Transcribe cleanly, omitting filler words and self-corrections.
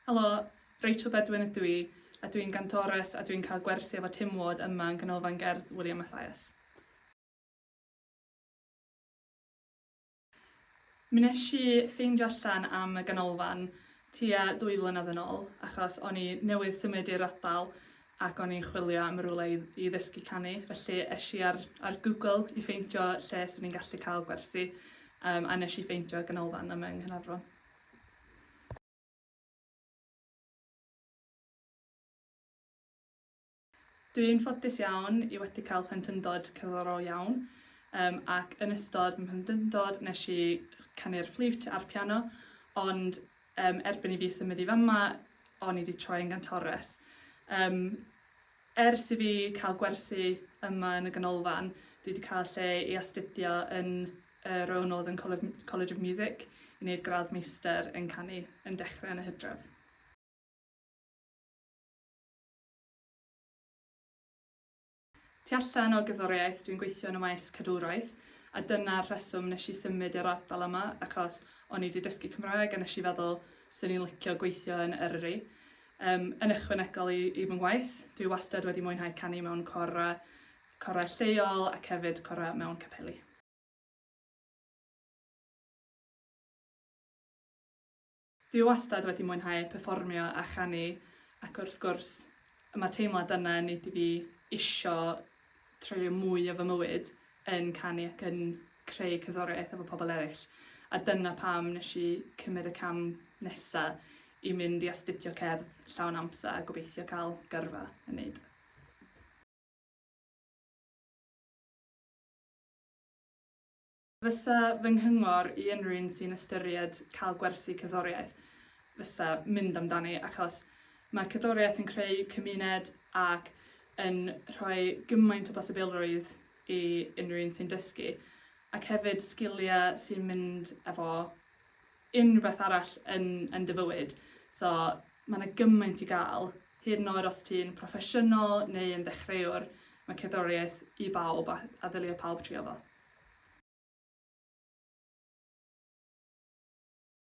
Helo, Bedwin ydw i, a dwi'n gantores a dwi'n cael gwersi efo timwod yma yn ganolfan gerdd William Mathias. Mi nes I ffeindio allan am y ganolfan tua 2 flynedd yn ôl, achos o'n I newydd symud i'r ardal ac o'n i'n chwilio am rywle i ddysgu canu, felly es I ar Google i ffeindio lle swn i'n gallu cael gwersi, a nes I ffeindio ganolfan yma yng Nghaernarfon. Dwi'n ffodus iawn I wedi cael plentyndod cerddorol iawn, ac yn ystod fy plentyndod nes I canu'r ffliwt a'r piano, ond erbyn I fi symud I fama, o'n I wedi troi yn gantores. Ers I fi cael gwersi yma yn y ganolfan, dwi wedi cael lle I astudio yn Royal Northern College of Music I wneud gradd meistr yn canu yn dechrau yn y Hydref. Tu allan o gerddoriaeth, dwi'n gweithio yn y maes cadwraeth, a dyna'r rheswm nes I symud i'r ardal yma, achos o'n I wedi dysgu Cymraeg a nes I feddwl swn i'n licio gweithio yn Eryri. Yn ychwanegol I fy ngwaith, dwi wastad wedi mwynhau canu mewn corau lleol ac hefyd corau mewn capeli. Dwi wastad wedi mwynhau perfformio a chanu, ac wrth gwrs, mae teimlad yna yn neud I fi isio treulio mwy o fy mywyd yn canu ac yn creu cerddoriaeth efo pobl eraill. A dyna pam nes I cymryd y cam nesa I mynd I astudio cerdd llawn amser a gobeithio cael gyrfa yn neud. Fysa fy nghyngor I unrhyw un sy'n ystyried cael gwersi cerddoriaeth, fysa mynd amdani, achos mae cerddoriaeth yn creu cymuned ac yn rhoi gymaint o bosibilrwydd I unrhyw un sy'n dysgu, ac hefyd sgiliau sy'n mynd efo unrhyw beth arall yn dy fywyd. So mae yna gymaint I gael, hyd yn oed os ti'n proffesiynol neu yn ddechreuwr, mae cerddoriaeth I bawb a ddylio pawb trio fo.